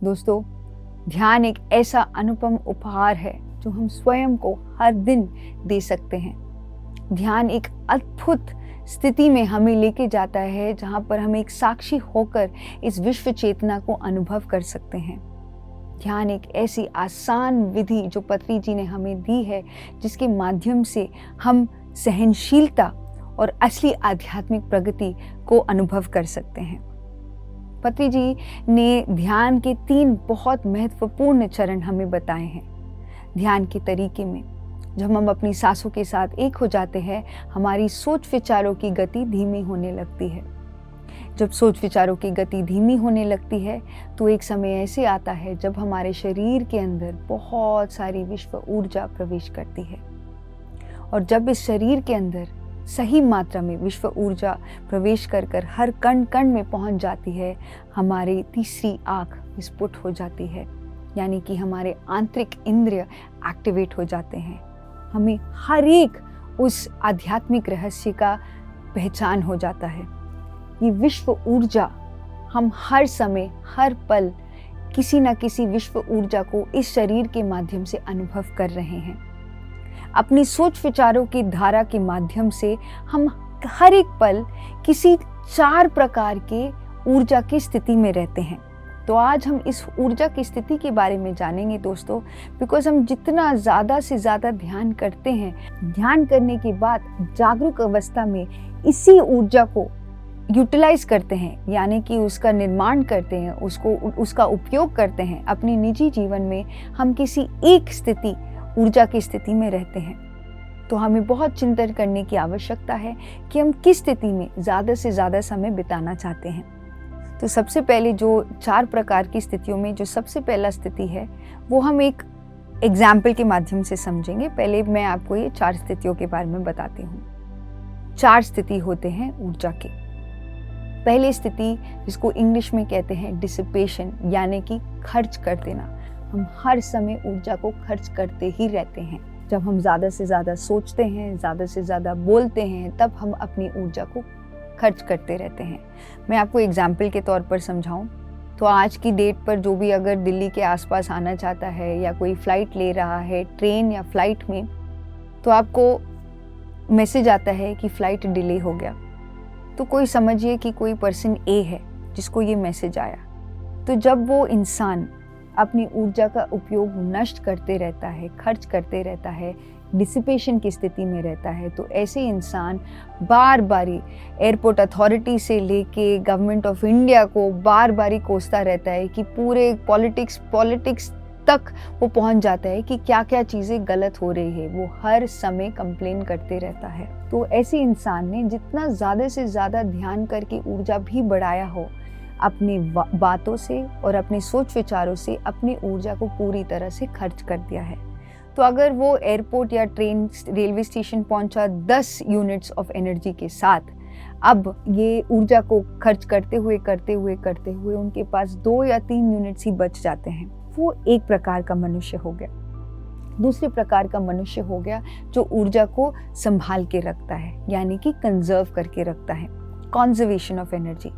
दोस्तों, ध्यान एक ऐसा अनुपम उपहार है जो हम स्वयं को हर दिन दे सकते हैं। ध्यान एक अद्भुत स्थिति में हमें लेके जाता है जहाँ पर हम एक साक्षी होकर इस विश्व चेतना को अनुभव कर सकते हैं। ध्यान एक ऐसी आसान विधि जो पत्री जी ने हमें दी है, जिसके माध्यम से हम सहनशीलता और असली आध्यात्मिक प्रगति को अनुभव कर सकते हैं। पत्री जी ने ध्यान के 3 बहुत महत्वपूर्ण चरण हमें बताए हैं। ध्यान के तरीके में जब हम अपनी सांसों के साथ एक हो जाते हैं, हमारी सोच विचारों की गति धीमी होने लगती है। जब सोच विचारों की गति धीमी होने लगती है तो एक समय ऐसे आता है जब हमारे शरीर के अंदर बहुत सारी विश्व ऊर्जा प्रवेश करती है, और जब इस शरीर के अंदर सही मात्रा में विश्व ऊर्जा प्रवेश कर हर कण कण में पहुंच जाती है, हमारी तीसरी आंख विस्फुट हो जाती है, यानी कि हमारे आंतरिक इंद्रिय एक्टिवेट हो जाते हैं। हमें हर एक उस आध्यात्मिक रहस्य का पहचान हो जाता है। ये विश्व ऊर्जा हम हर समय हर पल किसी न किसी विश्व ऊर्जा को इस शरीर के माध्यम से अनुभव कर रहे हैं। अपनी सोच विचारों की धारा के माध्यम से हम हर एक पल किसी 4 प्रकार के ऊर्जा की स्थिति में रहते हैं। तो आज हम इस ऊर्जा की स्थिति के बारे में जानेंगे दोस्तों, बिकॉज हम जितना ज़्यादा से ज़्यादा ध्यान करते हैं, ध्यान करने के बाद जागरूक अवस्था में इसी ऊर्जा को यूटिलाइज करते हैं, यानी कि उसका निर्माण करते हैं, उसका उपयोग करते हैं अपनी निजी जीवन में, हम किसी एक स्थिति ऊर्जा की स्थिति में रहते हैं। तो हमें बहुत चिंतन करने की आवश्यकता है कि हम किस स्थिति में ज़्यादा से ज़्यादा समय बिताना चाहते हैं। तो सबसे पहले जो 4 प्रकार की स्थितियों में जो सबसे पहला स्थिति है, वो हम एक एग्जाम्पल के माध्यम से समझेंगे। पहले मैं आपको ये 4 स्थितियों के बारे में बताती हूँ। 4 स्थिति होते हैं ऊर्जा के। पहली स्थिति, जिसको इंग्लिश में कहते हैं डिसिपेशन, यानी कि खर्च कर देना। हम हर समय ऊर्जा को खर्च करते ही रहते हैं। जब हम ज़्यादा से ज़्यादा सोचते हैं, ज़्यादा से ज़्यादा बोलते हैं, तब हम अपनी ऊर्जा को खर्च करते रहते हैं। मैं आपको एग्जाम्पल के तौर पर समझाऊं तो आज की डेट पर जो भी अगर दिल्ली के आसपास आना चाहता है या कोई फ़्लाइट ले रहा है ट्रेन या फ्लाइट में, तो आपको मैसेज आता है कि फ़्लाइट डिले हो गया। तो कोई समझिए कि कोई पर्सन ए है जिसको ये मैसेज आया। तो जब वो इंसान अपनी ऊर्जा का उपयोग नष्ट करते रहता है, खर्च करते रहता है, डिसिपेशन की स्थिति में रहता है, तो ऐसे इंसान बार बारी एयरपोर्ट अथॉरिटी से लेके गवर्नमेंट ऑफ इंडिया को बार बारी कोसता रहता है कि पूरे पॉलिटिक्स तक वो पहुंच जाता है कि क्या क्या चीज़ें गलत हो रही है। वो हर समय कंप्लेन करते रहता है। तो ऐसे इंसान ने जितना ज़्यादा से ज़्यादा ध्यान करके ऊर्जा भी बढ़ाया हो, अपनी बातों से और अपने सोच विचारों से अपनी ऊर्जा को पूरी तरह से खर्च कर दिया है। तो अगर वो एयरपोर्ट या ट्रेन रेलवे स्टेशन पहुंचा 10 यूनिट्स ऑफ एनर्जी के साथ, अब ये ऊर्जा को खर्च करते हुए उनके पास 2 या 3 यूनिट्स ही बच जाते हैं। वो एक प्रकार का मनुष्य हो गया। दूसरे प्रकार का मनुष्य हो गया जो ऊर्जा को संभाल के रखता है, यानी कि कंजर्व करके रखता है, कंजर्वेशन ऑफ एनर्जी।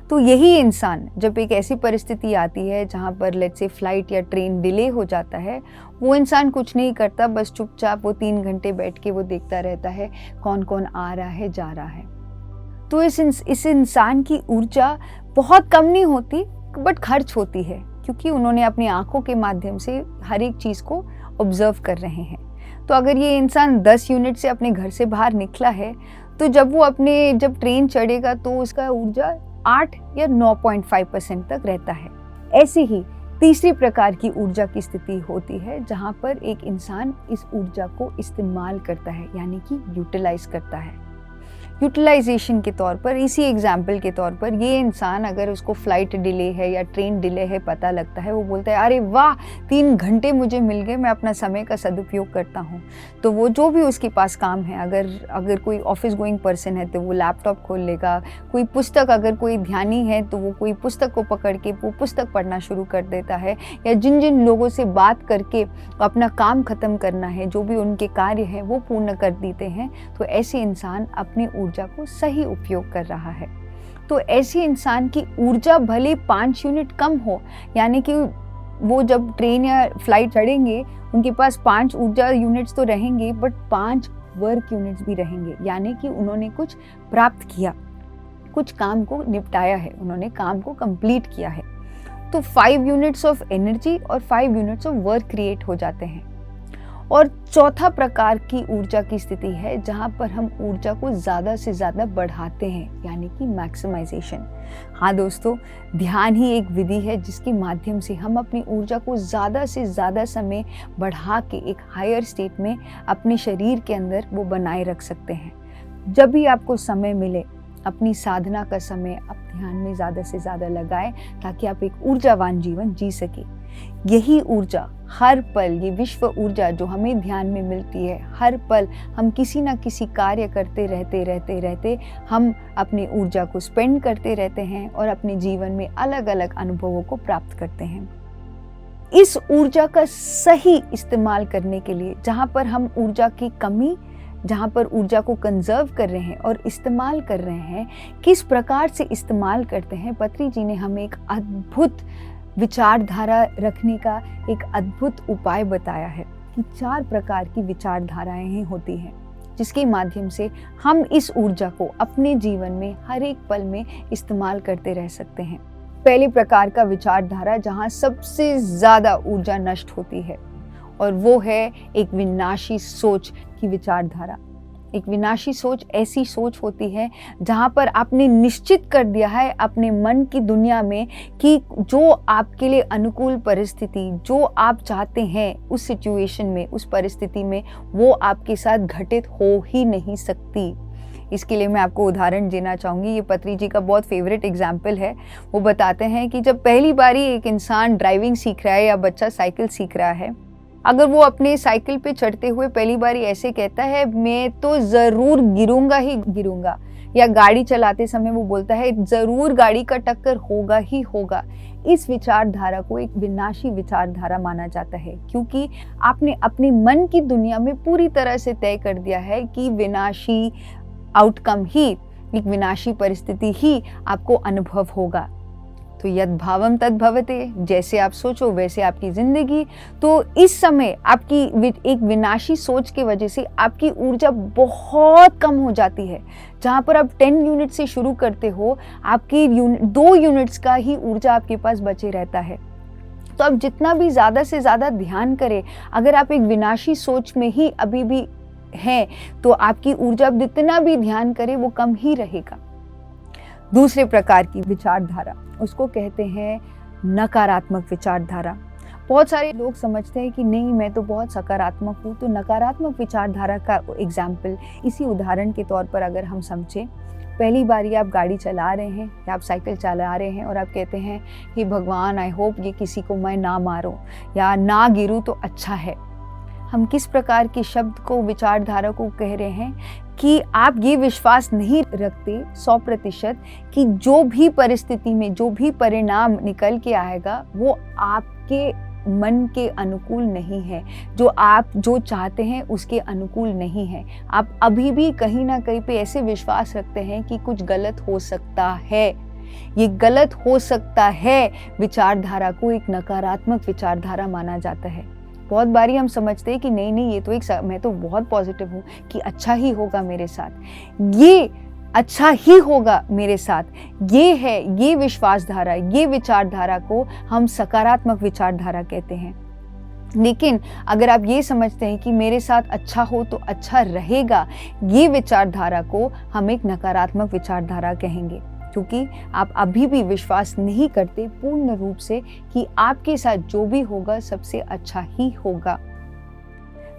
तो यही इंसान जब एक ऐसी परिस्थिति आती है जहाँ पर लेट्स से फ्लाइट या ट्रेन डिले हो जाता है, वो इंसान कुछ नहीं करता, बस चुपचाप वो 3 घंटे बैठ के वो देखता रहता है कौन कौन आ रहा है जा रहा है। तो इस इंसान की ऊर्जा बहुत कम नहीं होती, बट खर्च होती है, क्योंकि उन्होंने अपनी आंखों के माध्यम से हर एक चीज़ को ऑब्जर्व कर रहे हैं। तो अगर ये इंसान 10 यूनिट से अपने घर से बाहर निकला है, तो जब ट्रेन चढ़ेगा तो उसका ऊर्जा 8 या 9.5% तक रहता है। ऐसे ही तीसरी प्रकार की ऊर्जा की स्थिति होती है जहाँ पर एक इंसान इस ऊर्जा को इस्तेमाल करता है, यानी कि यूटिलाइज करता है। यूटिलाइजेशन के तौर पर, इसी एग्जाम्पल के तौर पर, ये इंसान अगर उसको फ्लाइट डिले है या ट्रेन डिले है पता लगता है, वो बोलता है अरे वाह 3 घंटे मुझे मिल गए, मैं अपना समय का सदुपयोग करता हूँ। तो वो जो भी उसके पास काम है, अगर कोई ऑफिस गोइंग पर्सन है तो वो लैपटॉप खोल लेगा, कोई पुस्तक, अगर कोई ध्यानी है तो वो कोई पुस्तक को पकड़ के वो पुस्तक पढ़ना शुरू कर देता है, या जिन जिन लोगों से बात करके अपना काम खत्म करना है, जो भी उनके कार्य है वो पूर्ण कर देते हैं। तो ऐसे इंसान अपनी ऊर्जा को सही उपयोग कर रहा है। तो ऐसे इंसान की ऊर्जा भले 5 यूनिट कम हो, यानी कि वो जब ट्रेन या फ्लाइट चढ़ेंगे उनके पास 5 ऊर्जा यूनिट्स तो रहेंगे, बट 5 वर्क यूनिट्स भी रहेंगे, यानी कि उन्होंने कुछ प्राप्त किया, कुछ काम को निपटाया है, उन्होंने काम को कंप्लीट किया है। तो 5 यूनिट्स ऑफ एनर्जी और 5 यूनिट्स ऑफ वर्क क्रिएट हो जाते हैं। और चौथा प्रकार की ऊर्जा की स्थिति है जहां पर हम ऊर्जा को ज़्यादा से ज़्यादा बढ़ाते हैं, यानी कि मैक्सिमाइजेशन। हाँ दोस्तों, ध्यान ही एक विधि है जिसके माध्यम से हम अपनी ऊर्जा को ज़्यादा से ध्यादा समय बढ़ा के एक हायर स्टेट में अपने शरीर के अंदर वो बनाए रख सकते हैं। जब भी आपको समय मिले, अपनी साधना का समय आप ध्यान में ज़्यादा से ज़्यादा लगाएं ताकि आप एक ऊर्जावान जीवन जी सके। यही ऊर्जा हर पल, ये विश्व ऊर्जा जो हमें ध्यान में मिलती है, हर पल हम किसी ना किसी कार्य करते रहते हम अपनी ऊर्जा को स्पेंड करते रहते हैं और अपने जीवन में अलग अलग अनुभवों को प्राप्त करते हैं। इस ऊर्जा का सही इस्तेमाल करने के लिए, जहाँ पर हम ऊर्जा की कमी, जहाँ पर ऊर्जा को कंजर्व कर रहे हैं और इस्तेमाल कर रहे हैं, किस प्रकार से इस्तेमाल करते हैं, पत्री जी ने हमें एक अद्भुत विचारधारा रखने का एक अद्भुत उपाय बताया है कि 4 प्रकार की विचारधाराएं होती हैं जिसके माध्यम से हम इस ऊर्जा को अपने जीवन में हर एक पल में इस्तेमाल करते रह सकते हैं। पहले प्रकार का विचारधारा जहाँ सबसे ज़्यादा ऊर्जा नष्ट होती है, और वो है एक विनाशी सोच की विचारधारा। एक विनाशी सोच ऐसी सोच होती है जहाँ पर आपने निश्चित कर दिया है अपने मन की दुनिया में कि जो आपके लिए अनुकूल परिस्थिति, जो आप चाहते हैं उस सिचुएशन में, उस परिस्थिति में, वो आपके साथ घटित हो ही नहीं सकती। इसके लिए मैं आपको उदाहरण देना चाहूँगी। ये पत्री जी का बहुत फेवरेट एग्जाम्पल है। वो बताते हैं कि जब पहली बारी एक इंसान ड्राइविंग सीख रहा है या बच्चा साइकिल सीख रहा है, अगर वो अपने साइकिल पे चढ़ते हुए पहली बारी ऐसे कहता है मैं तो ज़रूर गिरूंगा ही गिरूंगा, या गाड़ी चलाते समय वो बोलता है ज़रूर गाड़ी का टक्कर होगा ही होगा, इस विचारधारा को एक विनाशी विचारधारा माना जाता है, क्योंकि आपने अपने मन की दुनिया में पूरी तरह से तय कर दिया है कि विनाशी आउटकम ही, एक विनाशी परिस्थिति ही आपको अनुभव होगा। तो यद भावम तद भवते, जैसे आप सोचो वैसे आपकी जिंदगी। तो इस समय आपकी एक विनाशी सोच की वजह से आपकी ऊर्जा बहुत कम हो जाती है। जहाँ पर आप 10 यूनिट से शुरू करते हो, आपकी 2 यूनिट्स का ही ऊर्जा आपके पास बचे रहता है। तो आप जितना भी ज़्यादा से ज़्यादा ध्यान करें, अगर आप एक विनाशी सोच में ही अभी भी हैं, तो आपकी ऊर्जा जितना भी ध्यान करें वो कम ही रहेगा। दूसरे प्रकार की विचारधारा, उसको कहते हैं नकारात्मक विचारधारा। बहुत सारे लोग समझते हैं कि नहीं मैं तो बहुत सकारात्मक हूँ। तो नकारात्मक विचारधारा का एग्जाम्पल इसी उदाहरण के तौर पर अगर हम समझें, पहली बारी आप गाड़ी चला रहे हैं या आप साइकिल चला रहे हैं और आप कहते हैं कि भगवान आई होप ये किसी को मैं ना मारूं या ना गिरूं तो अच्छा है। हम किस प्रकार के शब्द को, विचारधारा को कह रहे हैं कि आप ये विश्वास नहीं रखते 100% कि जो भी परिस्थिति में जो भी परिणाम निकल के आएगा वो आपके मन के अनुकूल नहीं है, जो आप जो चाहते हैं उसके अनुकूल नहीं है। आप अभी भी कहीं ना कहीं पे ऐसे विश्वास रखते हैं कि कुछ गलत हो सकता है। ये गलत हो सकता है विचारधारा को एक नकारात्मक विचारधारा माना जाता है। बहुत बारी हम समझते हैं कि नहीं ये तो मैं तो बहुत पॉजिटिव हूँ कि अच्छा ही होगा मेरे साथ, ये अच्छा ही होगा मेरे साथ, ये है, ये विश्वासधारा, ये विचारधारा को हम सकारात्मक विचारधारा कहते हैं। लेकिन अगर आप ये समझते हैं कि मेरे साथ अच्छा हो तो अच्छा रहेगा, ये विचारधारा को हम एक नकारात्मक विचारधारा कहेंगे, क्योंकि आप अभी भी विश्वास नहीं करते पूर्ण रूप से कि आपके साथ जो भी होगा सबसे अच्छा ही होगा।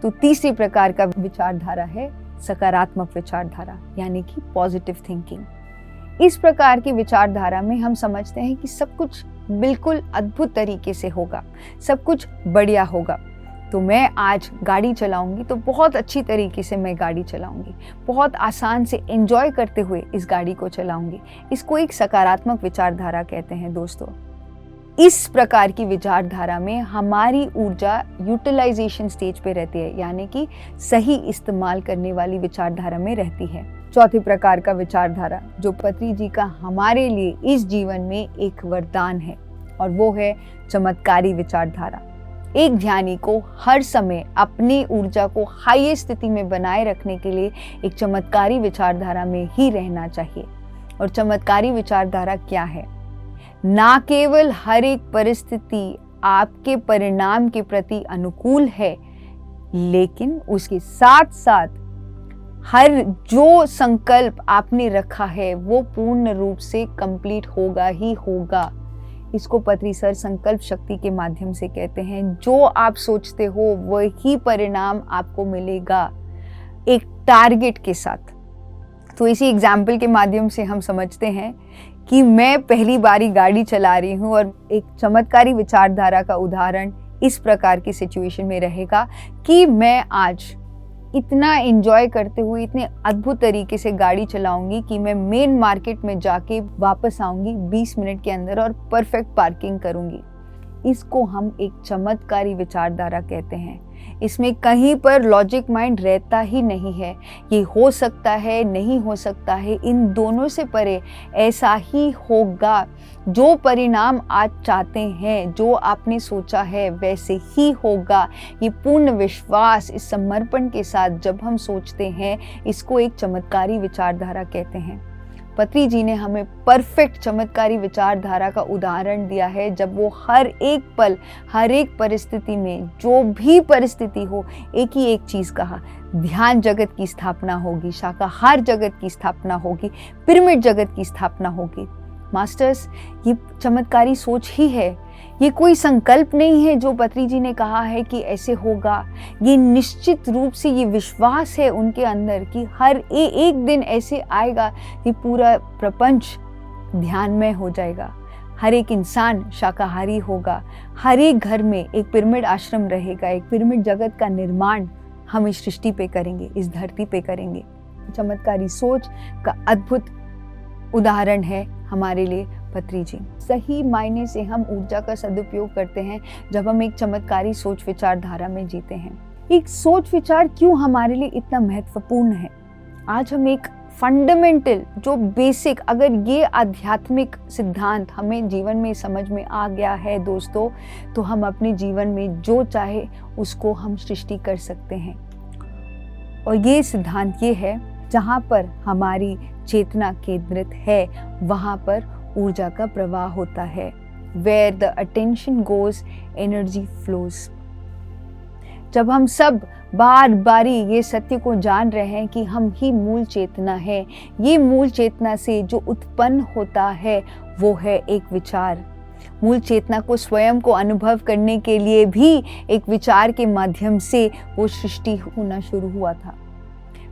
तो तीसरे प्रकार का विचारधारा है सकारात्मक विचारधारा, यानी कि पॉजिटिव थिंकिंग। इस प्रकार की विचारधारा में हम समझते हैं कि सब कुछ बिल्कुल अद्भुत तरीके से होगा, सब कुछ बढ़िया होगा। तो मैं आज गाड़ी चलाऊंगी तो बहुत अच्छी तरीके से मैं गाड़ी चलाऊंगी, बहुत आसान से एंजॉय करते हुए इस गाड़ी को चलाऊंगी। इसको एक सकारात्मक विचारधारा कहते हैं दोस्तों। इस प्रकार की विचारधारा में हमारी ऊर्जा यूटिलाइजेशन स्टेज पे रहती है, यानी कि सही इस्तेमाल करने वाली विचारधारा में रहती है। चौथे प्रकार का विचारधारा जो पत्री जी का हमारे लिए इस जीवन में एक वरदान है, और वो है चमत्कारी विचारधारा। एक ध्यानी को हर समय अपनी ऊर्जा को हाई स्थिति में बनाए रखने के लिए एक चमत्कारी विचारधारा में ही रहना चाहिए। और चमत्कारी विचारधारा क्या है? ना केवल हर एक परिस्थिति आपके परिणाम के प्रति अनुकूल है, लेकिन उसके साथ साथ हर जो संकल्प आपने रखा है वो पूर्ण रूप से कंप्लीट होगा ही होगा। इसको पत्री सर संकल्प शक्ति के माध्यम से कहते हैं। जो आप सोचते हो वही परिणाम आपको मिलेगा, एक टारगेट के साथ। तो इसी एग्जाम्पल के माध्यम से हम समझते हैं कि मैं पहली बारी गाड़ी चला रही हूँ, और एक चमत्कारी विचारधारा का उदाहरण इस प्रकार की सिचुएशन में रहेगा कि मैं आज इतना एंजॉय करते हुए इतने अद्भुत तरीके से गाड़ी चलाऊंगी कि मैं मेन मार्केट में जाके वापस आऊंगी 20 मिनट के अंदर और परफेक्ट पार्किंग करूंगी। इसको हम एक चमत्कारी विचारधारा कहते हैं। इसमें कहीं पर लॉजिक माइंड रहता ही नहीं है, ये हो सकता है, नहीं हो सकता है, इन दोनों से परे ऐसा ही होगा। जो परिणाम आज चाहते हैं, जो आपने सोचा है वैसे ही होगा। ये पूर्ण विश्वास, इस समर्पण के साथ जब हम सोचते हैं, इसको एक चमत्कारी विचारधारा कहते हैं। पत्री जी ने हमें परफेक्ट चमत्कारी विचारधारा का उदाहरण दिया है, जब वो हर एक पल, हर एक परिस्थिति में, जो भी परिस्थिति हो, एक ही एक चीज़ कहा, ध्यान जगत की स्थापना होगी, शाकाहार जगत की स्थापना होगी, पिरामिड जगत की स्थापना होगी। मास्टर्स, ये चमत्कारी सोच ही है, ये कोई संकल्प नहीं है जो पत्री जी ने कहा है कि ऐसे होगा। ये निश्चित रूप से ये विश्वास है उनके अंदर कि हर एक दिन ऐसे आएगा कि पूरा प्रपंच ध्यानमय हो जाएगा, हर एक इंसान शाकाहारी होगा, हर एक घर में एक पिरामिड आश्रम रहेगा, एक पिरामिड जगत का निर्माण हम इस सृष्टि पे करेंगे, इस धरती पे करेंगे। चमत्कारी सोच का अद्भुत उदाहरण है हमारे लिए पत्री जी। सही मायने से हम ऊर्जा का सदुपयोग करते हैं जब हम एक चमत्कारी सोच विचारधारा में जीते हैं। एक सोच विचार क्यों हमारे लिए इतना महत्वपूर्ण है? आज हम एक फंडामेंटल, जो बेसिक, अगर ये आध्यात्मिक सिद्धांत हमें जीवन में समझ में आ गया है दोस्तों, तो हम अपने जीवन में जो चाहे उसको हम सृष्टि कर सकते हैं। और ये सिद्धांत ये है, जहाँ पर हमारी चेतना केंद्रित है वहाँ पर ऊर्जा का प्रवाह होता है। Where the attention goes, energy flows। जब हम सब बार बारी ये सत्य को जान रहे हैं कि हम ही मूल चेतना है, ये मूल चेतना से जो उत्पन्न होता है वो है एक विचार। मूल चेतना को स्वयं को अनुभव करने के लिए भी एक विचार के माध्यम से वो सृष्टि होना शुरू हुआ था।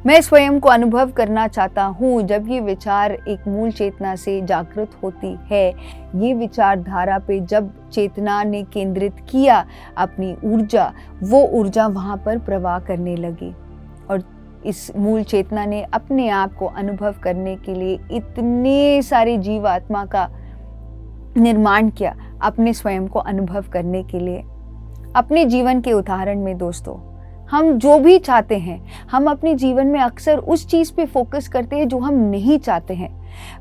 मैं स्वयं को अनुभव करना चाहता हूँ जब ये विचार एक मूल चेतना से जागृत होती है। ये विचारधारा पे जब चेतना ने केंद्रित किया अपनी ऊर्जा, वो ऊर्जा वहाँ पर प्रवाह करने लगी, और इस मूल चेतना ने अपने आप को अनुभव करने के लिए इतने सारे जीवात्मा का निर्माण किया, अपने स्वयं को अनुभव करने के लिए। अपने जीवन के उदाहरण में दोस्तों, हम जो भी चाहते हैं, हम अपने जीवन में अक्सर उस चीज़ पे फोकस करते हैं जो हम नहीं चाहते हैं।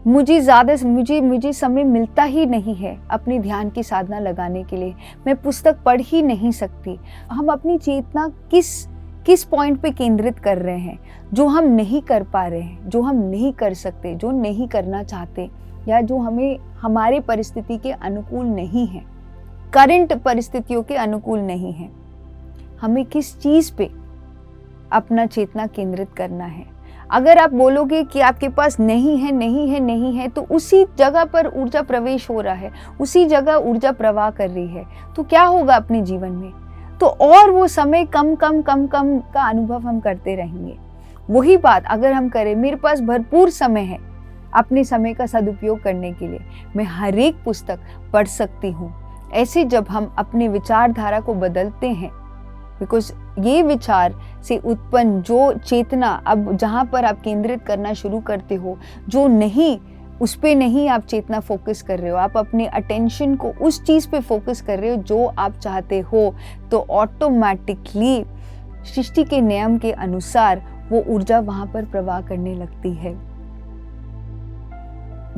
मुझे समय मिलता ही नहीं है अपने ध्यान की साधना लगाने के लिए, मैं पुस्तक पढ़ ही नहीं सकती। हम अपनी चेतना किस पॉइंट पे केंद्रित कर रहे हैं, जो हम नहीं कर पा रहे हैं, जो हम नहीं कर सकते, जो नहीं करना चाहते, या जो हमारे परिस्थिति के अनुकूल नहीं है, करंट परिस्थितियों के अनुकूल नहीं है। हमें किस चीज़ पे अपना चेतना केंद्रित करना है? अगर आप बोलोगे कि आपके पास नहीं है, तो उसी जगह पर ऊर्जा प्रवेश हो रहा है, उसी जगह ऊर्जा प्रवाह कर रही है, तो क्या होगा अपने जीवन में? तो और वो समय कम का अनुभव हम करते रहेंगे। वही बात अगर हम करें, मेरे पास भरपूर समय है अपने समय का सदुपयोग करने के लिए, मैं हर एक पुस्तक पढ़ सकती हूँ। ऐसे जब हम अपने विचारधारा को बदलते हैं, बिकॉज ये विचार से उत्पन्न जो चेतना, अब जहाँ पर आप केंद्रित करना शुरू करते हो, जो नहीं, उस पे नहीं आप चेतना फोकस कर रहे हो, आप अपने अटेंशन को उस चीज़ पे फोकस कर रहे हो जो आप चाहते हो, तो ऑटोमेटिकली सृष्टि के नियम के अनुसार वो ऊर्जा वहाँ पर प्रवाह करने लगती है।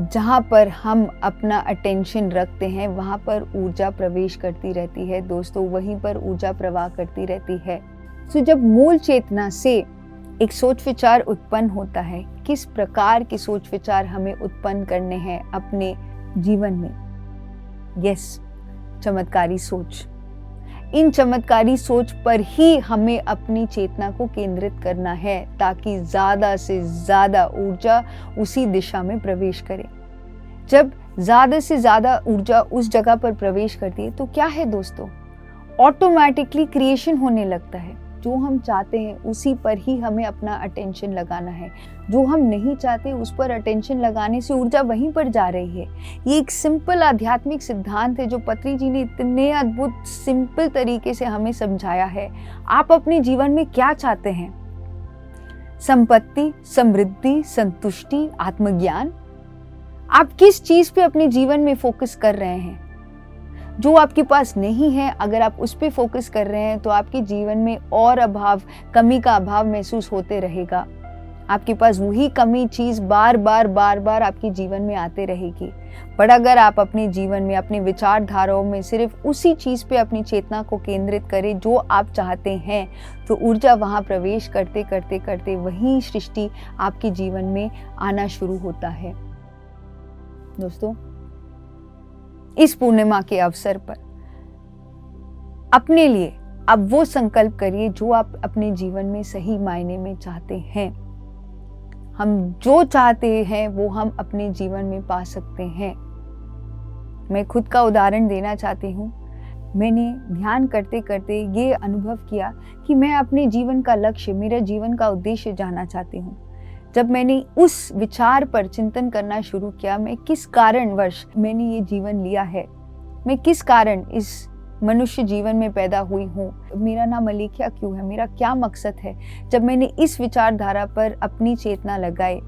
जहाँ पर हम अपना अटेंशन रखते हैं वहाँ पर ऊर्जा प्रवेश करती रहती है दोस्तों, वहीं पर ऊर्जा प्रवाह करती रहती है। तो जब मूल चेतना से एक सोच विचार उत्पन्न होता है, किस प्रकार के सोच विचार हमें उत्पन्न करने हैं अपने जीवन में? यस, चमत्कारी सोच। इन चमत्कारी सोच पर ही हमें अपनी चेतना को केंद्रित करना है ताकि ज़्यादा से ज़्यादा ऊर्जा उसी दिशा में प्रवेश करे। जब ज़्यादा से ज़्यादा ऊर्जा उस जगह पर प्रवेश करती है तो क्या है दोस्तों, ऑटोमेटिकली क्रिएशन होने लगता है। जो हम चाहते हैं उसी पर ही हमें अपना अटेंशन लगाना है। जो हम नहीं चाहते उस पर अटेंशन लगाने से ऊर्जा वहीं पर जा रही है। ये एक सिंपल आध्यात्मिक सिद्धांत है जो पत्री जी ने इतने अद्भुत सिंपल तरीके से हमें समझाया है। आप अपने जीवन में क्या चाहते हैं? संपत्ति, समृद्धि, संतुष्टि, आत्मज्ञान? आप किस चीज पे अपने जीवन में फोकस कर रहे हैं? जो आपके पास नहीं है, अगर आप उस पे फोकस कर रहे हैं तो आपके जीवन में और अभाव, कमी का अभाव महसूस होते रहेगा। आपके पास वही कमी चीज बार बार आपके जीवन में आते रहेगी। पर अगर आप अपने जीवन में, अपने विचारधाराओं में सिर्फ उसी चीज पे अपनी चेतना को केंद्रित करें जो आप चाहते हैं, तो ऊर्जा वहां प्रवेश करते करते करते वही सृष्टि आपके जीवन में आना शुरू होता है। दोस्तों, इस पूर्णिमा के अवसर पर अपने लिए अब वो संकल्प करिए जो आप अपने जीवन में सही मायने में चाहते हैं। हम जो चाहते हैं वो हम अपने जीवन में पा सकते हैं। मैं खुद का उदाहरण देना चाहती हूँ। मैंने ध्यान करते करते ये अनुभव किया कि मैं अपने जीवन का लक्ष्य, मेरा जीवन का उद्देश्य जानना चाहती हूँ। जब मैंने उस विचार पर चिंतन करना शुरू किया, मैं किस कारणवश मैंने ये जीवन लिया है, मैं किस कारण इस मनुष्य जीवन में पैदा हुई हूँ, मेरा नाम अलेख्या क्यों है, मेरा क्या मकसद है। जब मैंने इस विचारधारा पर अपनी चेतना लगाई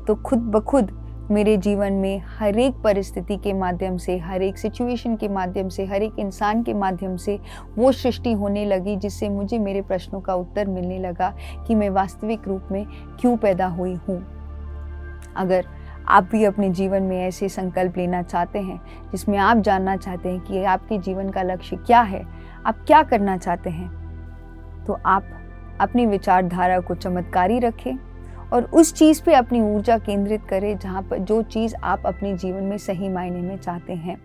तो खुद ब खुद मेरे जीवन में हर एक परिस्थिति के माध्यम से, हर एक सिचुएशन के माध्यम से, हर एक इंसान के माध्यम से वो सृष्टि होने लगी जिससे मुझे मेरे प्रश्नों का उत्तर मिलने लगा कि मैं वास्तविक रूप में क्यों पैदा हुई हूँ। अगर आप भी अपने जीवन में ऐसे संकल्प लेना चाहते हैं जिसमें आप जानना चाहते हैं कि आपके जीवन का लक्ष्य क्या है, आप क्या करना चाहते हैं, तो आप अपनी विचारधारा को चमत्कारी रखें और उस चीज़ पे अपनी ऊर्जा केंद्रित करें जहाँ पर जो चीज़ आप अपने जीवन में सही मायने में चाहते हैं।